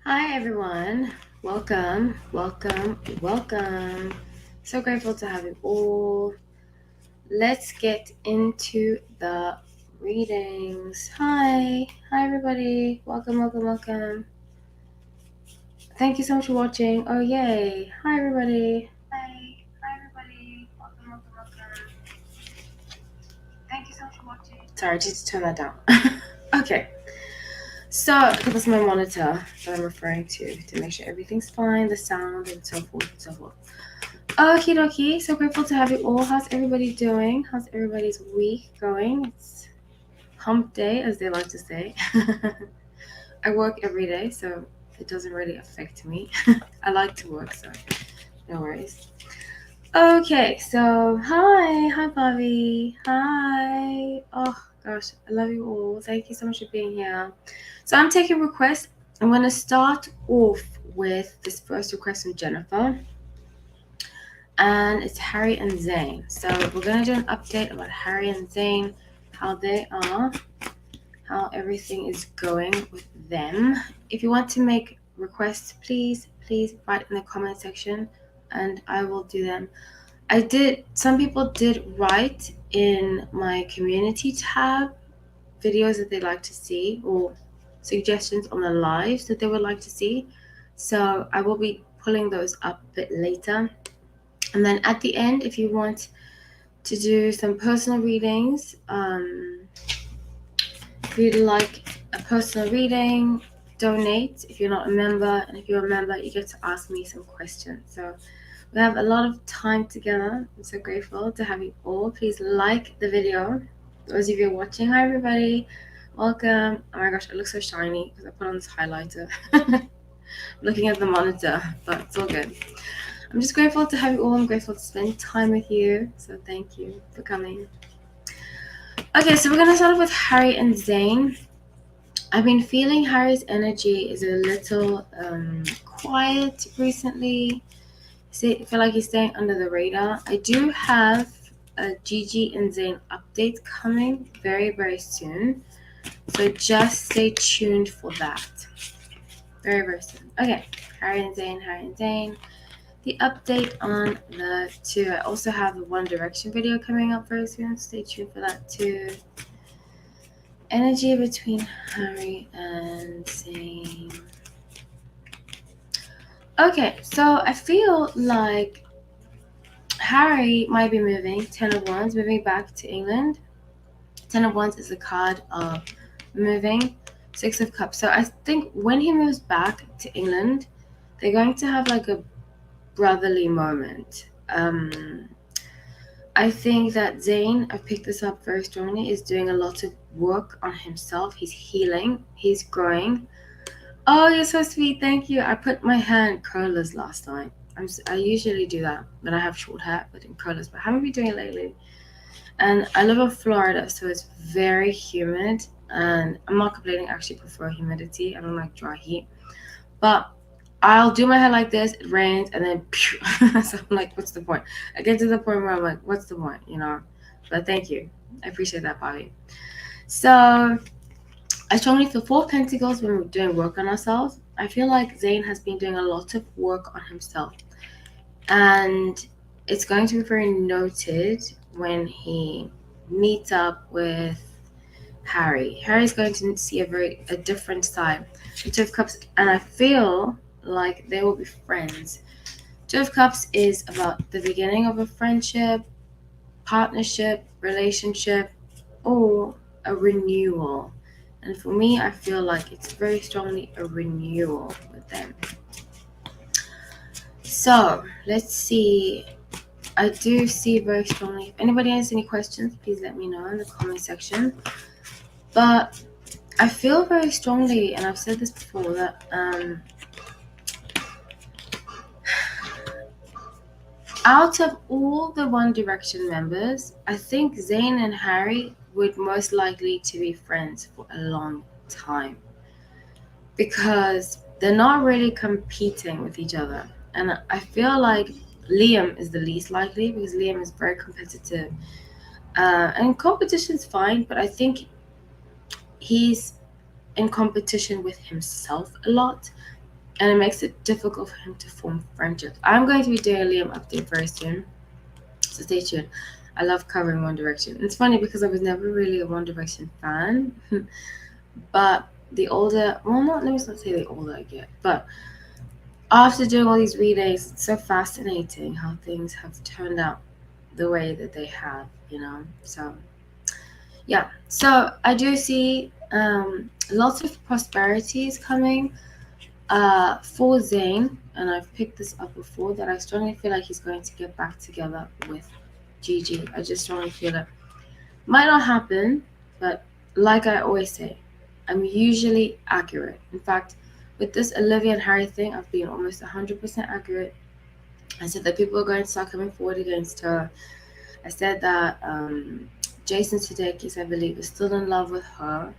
Hi, everyone. Welcome, welcome, welcome. So grateful to have you all. Let's get into the readings. Hi, everybody. Welcome, welcome, welcome. Thank you so much for watching. Oh, yay. Hi, everybody. Hi, everybody. Welcome, welcome, welcome. Thank you so much for watching. Sorry, just turn that down. Okay. So, that's my monitor that I'm referring to make sure everything's fine, the sound, and so forth and so forth. Okie dokie. So grateful to have you all. How's everybody doing? How's everybody's week going? It's hump day, as they like to say. I work every day, so it doesn't really affect me. I like to work, so no worries. Okay, so hi Bobby. Hi. Oh gosh, I love you all. Thank you so much for being here. So I'm taking requests. I'm gonna start off with this first request from Jennifer. And it's Harry and Zayn. So we're gonna do an update about Harry and Zayn, how they are, how everything is going with them. If you want to make requests, please write in the comment section and I will do them. Some people did write in my community tab videos that they'd like to see or suggestions on the lives that they would like to see. So I will be pulling those up a bit later. And then at the end, if you want to do some personal readings, if you'd like a personal reading, donate if you're not a member. And if you're a member, you get to ask me some questions. So we have a lot of time together. I'm so grateful to have you all. Please like the video. Those of you watching, hi everybody. Welcome. Oh my gosh, I look so shiny because I put on this highlighter. Looking at the monitor, but it's all good. I'm just grateful to have you all. I'm grateful to spend time with you. So thank you for coming. Okay, so we're going to start off with Harry and Zayn. I've been feeling Harry's energy is a little quiet recently. I feel like he's staying under the radar. I do have a Gigi and Zayn update coming very, very soon. So just stay tuned for that. Very, very soon. Okay, Harry and Zayn. The update on the two. I also have the One Direction video coming up very soon. Stay tuned for that too. Energy between Harry and Zayn. Okay, so I feel like Harry might be moving. 10 of Wands, moving back to England. 10 of Wands is a card of moving. 6 of Cups. So I think when he moves back to England, they're going to have like a brotherly moment. I think that Zayn, I've picked this up very strongly, is doing a lot of work on himself. He's healing. He's growing. Oh, you're so sweet. Thank you. I put my hair in curlers last night. I usually do that when I have short hair, but in curlers. But I haven't been doing it lately. And I live in Florida, so it's very humid. And I'm not complaining. I actually prefer humidity. I don't like dry heat. But I'll do my hair like this. It rains, and then so I'm like, what's the point? I get to the point where I'm like, what's the point? But thank you. I appreciate that, Bobby. So I strongly feel 4 Pentacles when we're doing work on ourselves. I feel like Zayn has been doing a lot of work on himself. And it's going to be very noted when he meets up with Harry. Harry's going to see a different side. The Two of Cups, and I feel like they will be friends. Two of Cups is about the beginning of a friendship, partnership, relationship, or a renewal. And for me, I feel like it's very strongly a renewal with them. So let's see. I do see very strongly. If anybody has any questions, please let me know in the comment section. But I feel very strongly, and I've said this before, that out of all the One Direction members, I think Zayn and Harry would most likely to be friends for a long time. Because they're not really competing with each other. And I feel like Liam is the least likely because Liam is very competitive. And competition's fine, but I think he's in competition with himself a lot. and it makes it difficult for him to form friendships. I'm going to be doing a Liam update very soon, so stay tuned. I love covering One Direction. It's funny because I was never really a One Direction fan, but the older, well, not let me not say the older I get, but after doing all these readings, it's so fascinating how things have turned out the way that they have, you know. So yeah, so I do see lots of prosperities coming for Zayn, and I've picked this up before, that I strongly feel like he's going to get back together with Gigi. I just strongly feel it might not happen, but like I always say, I'm usually accurate. In fact, with this Olivia and Harry thing, I've been almost 100% accurate. I said that people are going to start coming forward against her. I said that Jason Sudeikis, I believe, is still in love with her.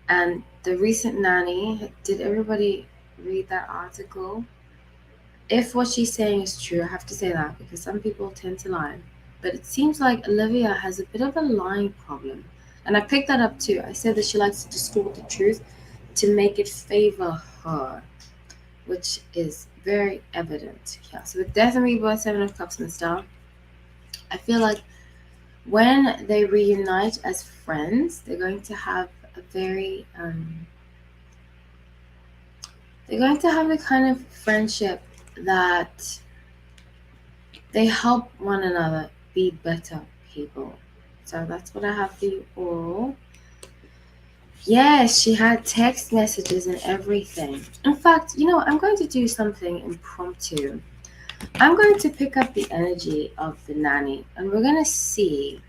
And the recent nanny, did everybody read that article? If what she's saying is true, I have to say that because some people tend to lie. But it seems like Olivia has a bit of a lying problem. And I picked that up too. I said that she likes to distort the truth to make it favor her, which is very evident. Yeah, so with Death and Rebirth, Seven of Cups and stuff, I feel like when they reunite as friends, they're going to have a very they're going to have the kind of friendship that they help one another be better people. So that's what I have for you all. Yes, she had text messages and everything. In fact, you know, I'm going to do something impromptu. I'm going to pick up the energy of the nanny, and we're going to see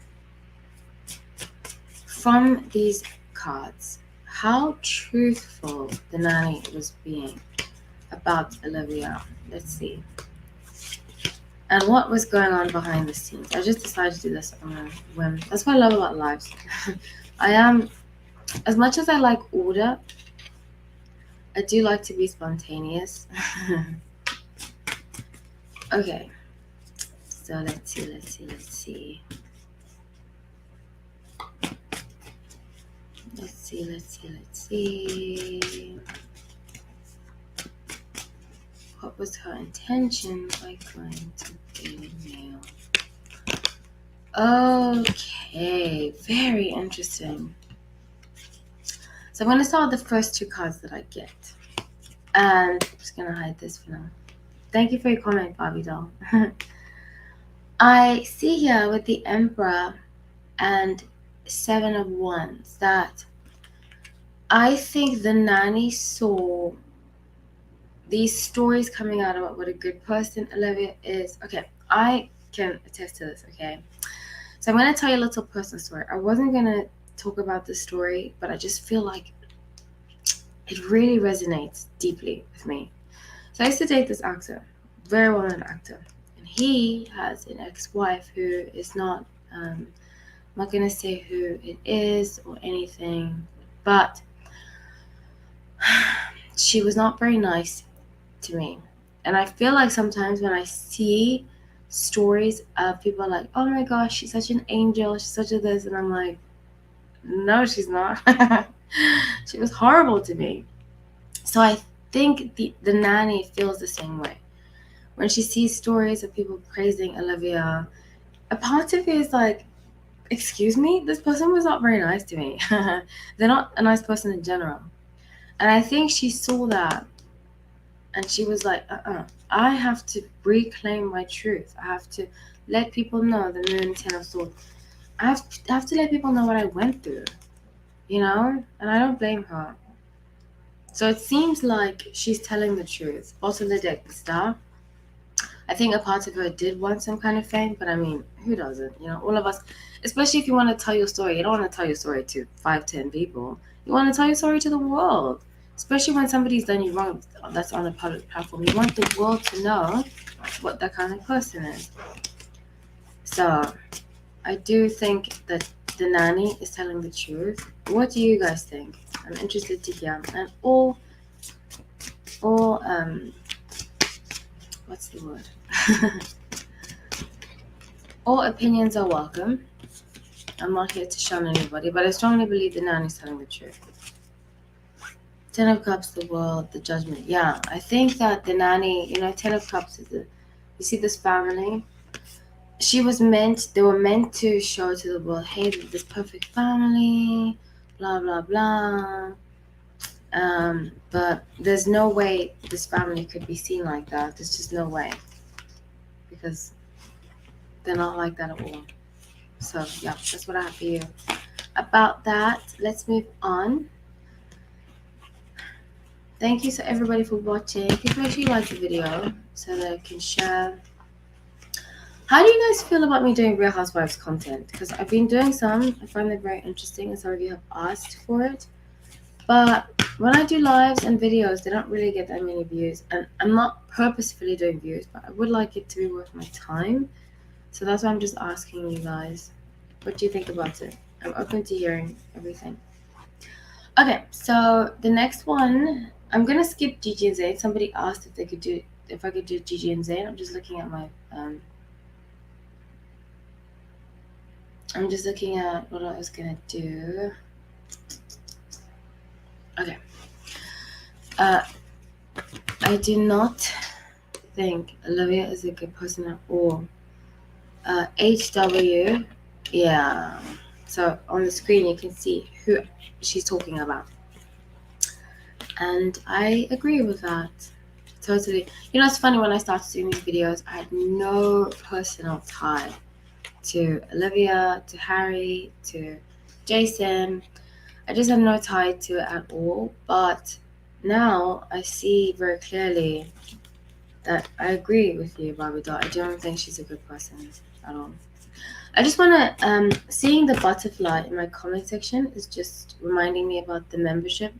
from these cards how truthful the nanny was being about Olivia. Let's see. And what was going on behind the scenes. I just decided to do this on a whim. That's what I love about lives. I am, as much as I like order, I do like to be spontaneous. Okay. So let's see. Let's see. What was her intention by going to Daily Mail? Okay, very interesting. So I'm going to start with the first two cards that I get. And I'm just going to hide this for now. Thank you for your comment, Barbie doll. I see here with the Emperor and Seven of Wands that I think the nanny saw these stories coming out about what a good person Olivia is. Okay, I can attest to this, okay? So I'm going to tell you a little personal story. I wasn't going to talk about this story, but I just feel like it really resonates deeply with me. So I used to date this actor, very well-known actor, and he has an ex-wife who is not, I'm not going to say who it is or anything, but she was not very nice to me. And I feel like sometimes when I see stories of people like, oh my gosh, she's such an angel, she's such a this, and I'm like, no, she's not. She was horrible to me. So I think the nanny feels the same way. When she sees stories of people praising Olivia, a part of it is like, excuse me, this person was not very nice to me. They're not a nice person in general. And I think she saw that and she was like, I have to reclaim my truth. I have to let people know the Moon, Ten of Swords. I have to let people know what I went through, you know? And I don't blame her. So it seems like she's telling the truth. Bottom of the deck, the Star. I think a part of her did want some kind of fame, but I mean, who doesn't? You know, all of us, especially if you want to tell your story, you don't want to tell your story to 5-10 people. You want to tell your story to the world. Especially when somebody's done you wrong that's on a public platform. You want the world to know what that kind of person is. So I do think that the nanny is telling the truth. What do you guys think? I'm interested to hear. And all what's the word? All opinions are welcome. I'm not here to shun anybody, but I strongly believe the nanny is telling the truth. Ten of Cups, the world, the judgment. Yeah, I think that the nanny, Ten of Cups is you see this family. They were meant to show to the world, hey, this perfect family, blah, blah, blah. But there's no way this family could be seen like that. There's just no way. Because they're not like that at all. So, yeah, that's what I have for you. About that, let's move on. Thank you so everybody for watching. Please make sure you like the video so that I can share. How do you guys feel about me doing Real Housewives content? Because I've been doing some. I find them very interesting and some of you have asked for it. But when I do lives and videos, they don't really get that many views. And I'm not purposefully doing views, but I would like it to be worth my time. So that's why I'm just asking you guys. What do you think about it? I'm open to hearing everything. Okay, so the next one, I'm gonna skip Gigi and Zayn. Somebody asked if I could do Gigi and Zayn. I'm just looking at my what I was gonna do. Okay. I do not think Olivia is a good person at all. HW, yeah. So on the screen you can see who she's talking about. And I agree with that. Totally. It's funny, when I started doing these videos, I had no personal tie to Olivia, to Harry, to Jason. I just had no tie to it at all. But now I see very clearly that I agree with you, Barbie Doll. I don't think she's a good person at all. I just want to, seeing the butterfly in my comment section is just reminding me about the membership.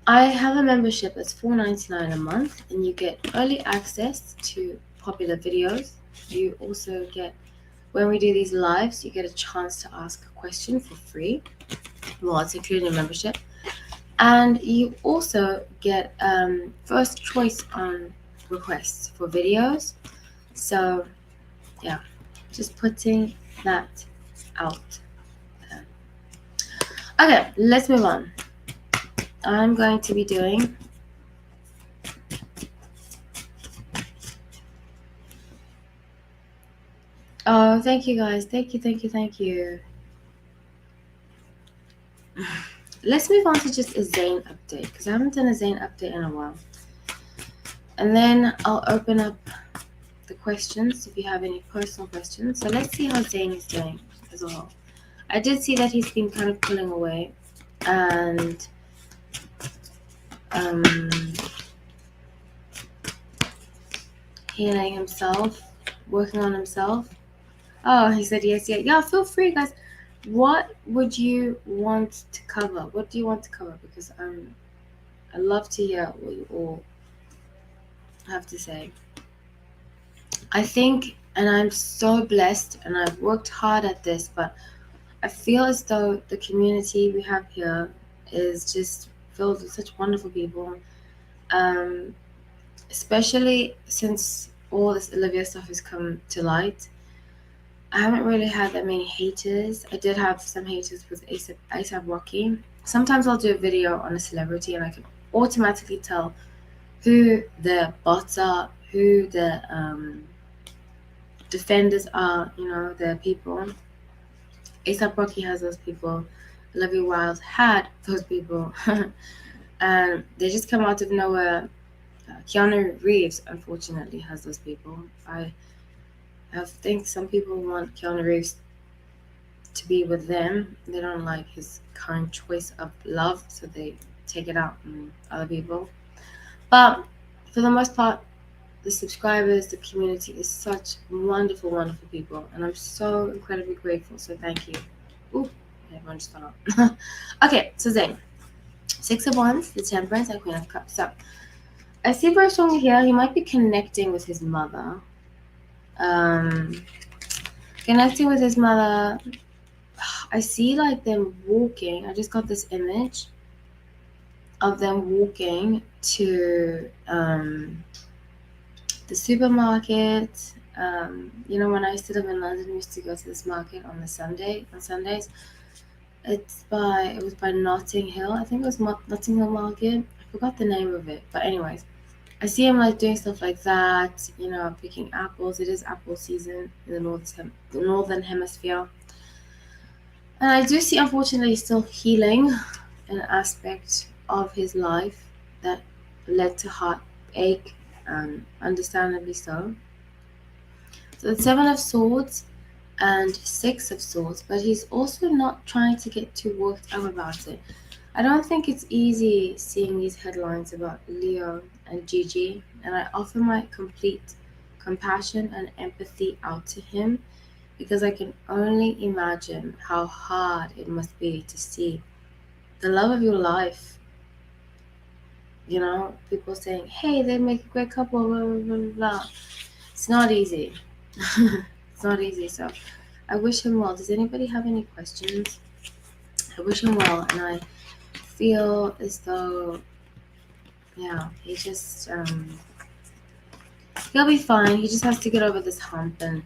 I have a membership that's $4.99 a month, and you get early access to popular videos. You also get, when we do these lives, you get a chance to ask a question for free. Well, it's included in membership. And you also get first choice on requests for videos. So, yeah, just putting that out there. Okay, let's move on. I'm going to be doing oh, thank you guys. Thank you. Let's move on to just a Zayn update, because I haven't done a Zayn update in a while. And then I'll open up the questions if you have any personal questions. So let's see how Zayn is doing as a whole. I did see that he's been kind of pulling away and healing himself, working on himself. Oh, he said yes. Yeah, feel free, guys. What would you want to cover? What do you want to cover? Because I love to hear what you all have to say. I think, and I'm so blessed, and I've worked hard at this, but I feel as though the community we have here is just filled with such wonderful people. Especially since all this Olivia stuff has come to light. I haven't really had that many haters. I did have some haters with ASAP Rocky. Sometimes I'll do a video on a celebrity and I can automatically tell who the bots are, who the defenders are, the people. ASAP Rocky has those people. Olivia Wilde had those people. And they just come out of nowhere. Keanu Reeves, unfortunately, has those people. I think some people want Keanu Reeves to be with them. They don't like his current choice of love, so they take it out on other people. But for the most part, the subscribers, the community is such wonderful, wonderful people, and I'm so incredibly grateful. So thank you. Ooh, everyone just fell out. Okay, so Zayn, 6 of Wands, the Temperance, and Queen of Cups. So I see very strongly here he might be connecting with his mother. Connecting with his mother. I see like them walking. I just got this image of them walking to the supermarket. When I used to live in London, we used to go to this market on Sundays. It was by Notting Hill. I think it was Notting Hill Market. I forgot the name of it. But anyways, I see him like doing stuff like that, picking apples. It is apple season in the northern hemisphere. And I do see, unfortunately, still healing an aspect of his life that led to heartache, understandably so. So the Seven of Swords and Six of Swords, but he's also not trying to get too worked up about it. I don't think it's easy seeing these headlines about Leo and Gigi, and I offer my complete compassion and empathy out to him because I can only imagine how hard it must be to see the love of your life. People saying, hey, they make a great couple, blah, blah, blah, blah. It's not easy. It's not easy. So I wish him well. Does anybody have any questions? I wish him well, and I feel as though, yeah, he'll be fine. He just has to get over this hump. And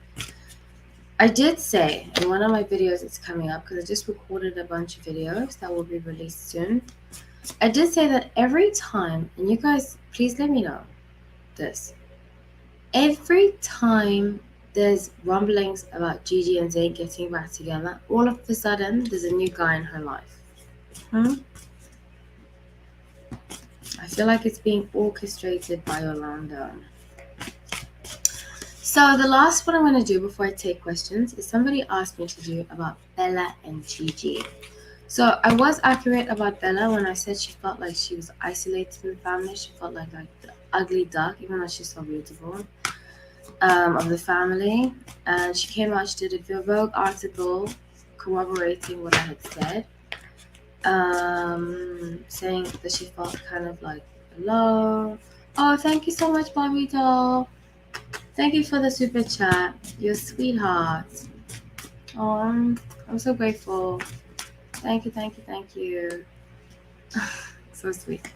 I did say in one of my videos, it's coming up because I just recorded a bunch of videos that will be released soon. I did say that every time, and you guys, please let me know this. Every time there's rumblings about Gigi and Zayn getting back together, all of a sudden there's a new guy in her life. I feel like it's being orchestrated by Orlando. So the last one I'm going to do before I take questions is somebody asked me to do about Bella and Gigi. So I was accurate about Bella when I said she felt like she was isolated in the family. She felt like the ugly duck, even though she's so beautiful, of the family. And she came out, she did a Vogue article corroborating what I had said, saying that she felt kind of like alone. Oh, thank you so much, Bobby doll. Thank you for the super chat. You're a sweetheart. Oh, I'm so grateful. Thank you, thank you, thank you. So sweet.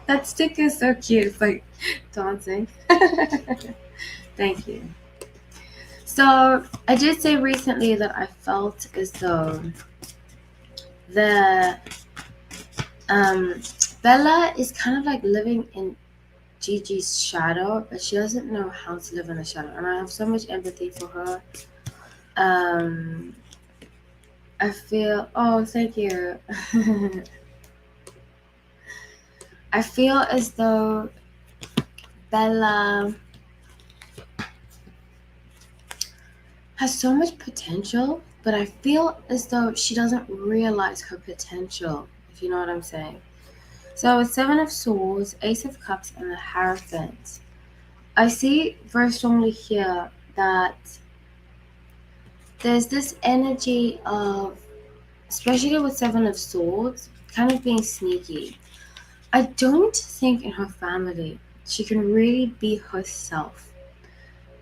That stick is so cute. It's like dancing. Thank you. So I did say recently that I felt as though Bella is kind of like living in Gigi's shadow, but she doesn't know how to live in a shadow. And I have so much empathy for her. I feel, oh, thank you. I feel as though Bella has so much potential, but I feel as though she doesn't realize her potential, if you know what I'm saying. So it's Seven of Swords, Ace of Cups, and the Hierophant. I see very strongly here that there's this energy of, especially with Seven of Swords, kind of being sneaky. I don't think in her family she can really be herself,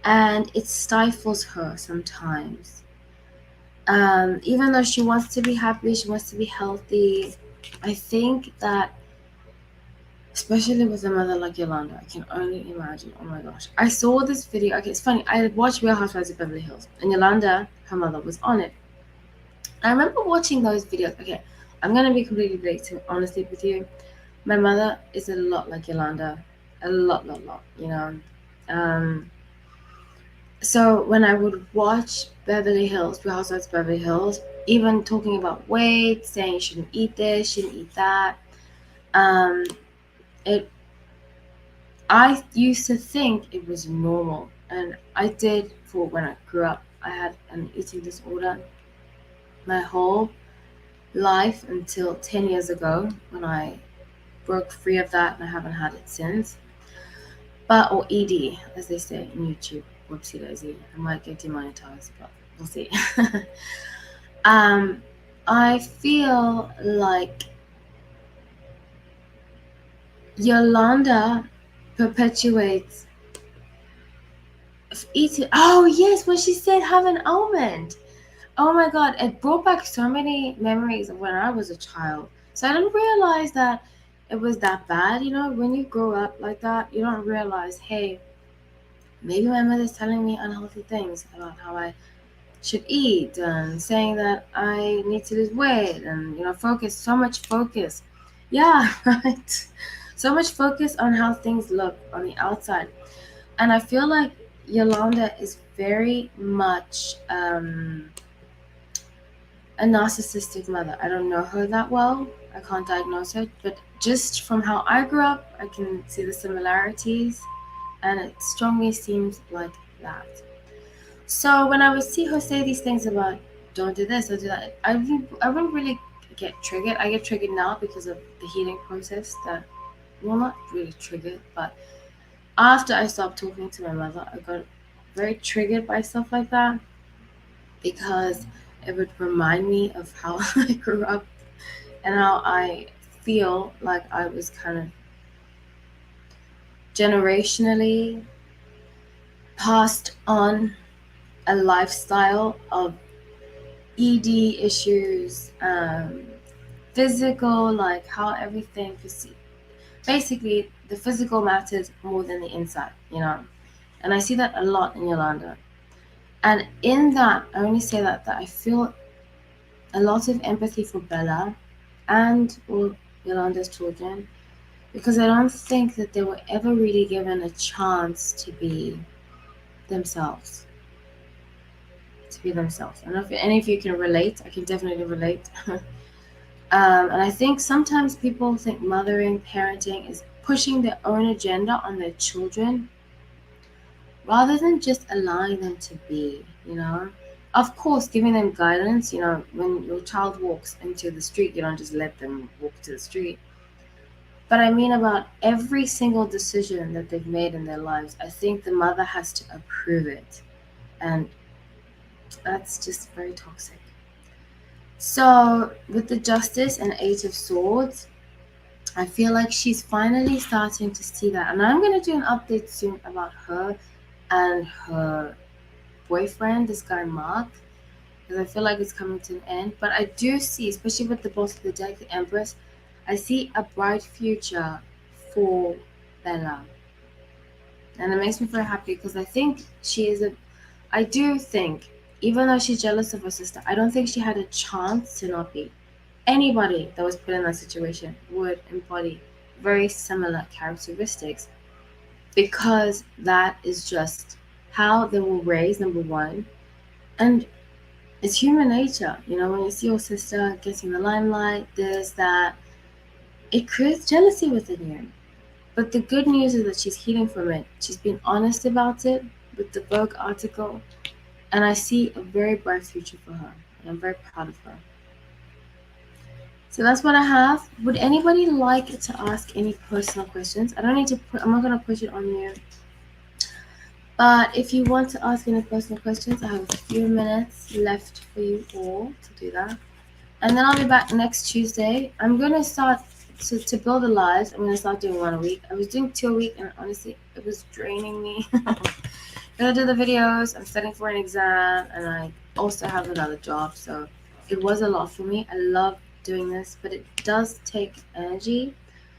and it stifles her sometimes. Even though she wants to be happy, she wants to be healthy, I think that, especially with a mother like Yolanda, I can only imagine. Oh my gosh. I saw this video. Okay, it's funny. I watched Real Housewives of Beverly Hills, and Yolanda, her mother, was on it. I remember watching those videos. Okay, I'm going to be completely blunt, honestly with you. My mother is a lot like Yolanda. A lot, So when I would watch Beverly Hills, Real Housewives of Beverly Hills, even talking about weight, saying you shouldn't eat this, shouldn't eat that, I used to think it was normal, and I did. For when I grew up, I had an eating disorder my whole life until 10 years ago when I broke free of that, and I haven't had it since. Or ED, as they say in YouTube. Whoopsie daisy. I might get demonetized, but we'll see. I feel like Yolanda perpetuates eating. Oh yes, when she said have an almond. Oh my god, it brought back so many memories of when I was a child. So I didn't realize that it was that bad. When you grow up like that, you don't realize, hey, maybe my mother's telling me unhealthy things about how I should eat, and saying that I need to lose weight, and focus, so much focus. Yeah, right. So much focus on how things look on the outside. And I feel like Yolanda is very much a narcissistic mother. I don't know her that well. I can't diagnose her, but just from how I grew up, I can see the similarities, and it strongly seems like that. So when I would see her say these things about don't do this, don't do that, I wouldn't really get triggered. I get triggered now because of the healing process. That, well, not really triggered, but after I stopped talking to my mother, I got very triggered by stuff like that because it would remind me of how I grew up and how I feel like I was kind of generationally passed on a lifestyle of ED issues, physical, like how everything, basically the physical matters more than the inside. And I see that a lot in Yolanda. And in that, I only say that I feel a lot of empathy for Bella and all Yolanda's children, because I don't think that they were ever really given a chance to be themselves. To be themselves. I don't know if any of you can relate. I can definitely relate. And I think sometimes people think mothering, parenting is pushing their own agenda on their children rather than just allowing them to be. Of course, giving them guidance. When your child walks into the street, you don't just let them walk to the street. But I mean about every single decision that they've made in their lives, I think the mother has to approve it. And that's just very toxic. So, with the Justice and Eight of Swords, I feel like she's finally starting to see that. And I'm going to do an update soon about her and her boyfriend, this guy Mark, because I feel like it's coming to an end. But I do see, especially with the boss of the deck, the Empress, I see a bright future for Bella. And it makes me very happy because I do think, even though she's jealous of her sister, I don't think she had a chance to not be. Anybody that was put in that situation would embody very similar characteristics, because that is just how they were raised, number one. And it's human nature, when you see your sister getting the limelight, this, that, it creates jealousy within you. But the good news is that she's healing from it. She's been honest about it with the Vogue article, and I see a very bright future for her, and I'm very proud of her. So that's what I have. Would anybody like to ask any personal questions? I'm not going to push it on you. But if you want to ask any personal questions, I have a few minutes left for you all to do that. And then I'll be back next Tuesday. I'm going to start to build the lives. I'm going to start doing one a week. I was doing 2 a week, and honestly, it was draining me. Gonna do the videos. I'm studying for an exam, and I also have another job, so it was a lot for me. I love doing this, but it does take energy.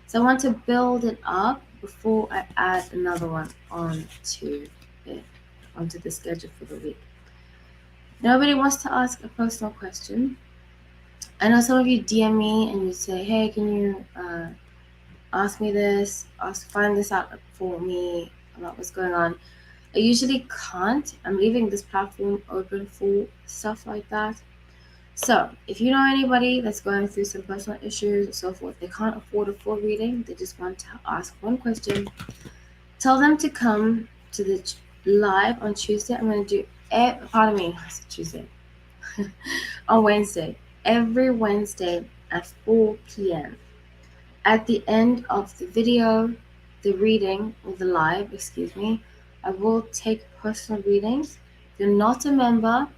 So I want to build it up before I add another one onto the schedule for the week. Nobody wants to ask a personal question. I know some of you DM me and you say, "Hey, can you ask me this? Find this out for me about what's going on." I usually can't. I'm leaving this platform open for stuff like that. So, if you know anybody that's going through some personal issues and so forth, they can't afford a full reading, they just want to ask one question, tell them to come to the live on Tuesday. I'm going to do, pardon me, it's Tuesday, on Wednesday, every Wednesday at 4 p.m. At the end of the video, the reading, or the live, excuse me, I will take personal readings. If you're not a member,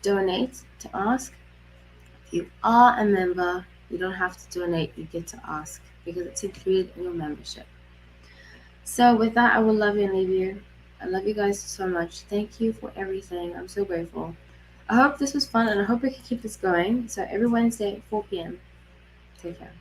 donate to ask. If you are a member, you don't have to donate, you get to ask because it's included in your membership. So with that, I will love you and leave you. I love you guys so much. Thank you for everything. I'm so grateful. I hope this was fun, and I hope we can keep this going. So every Wednesday at 4 p.m. Take care.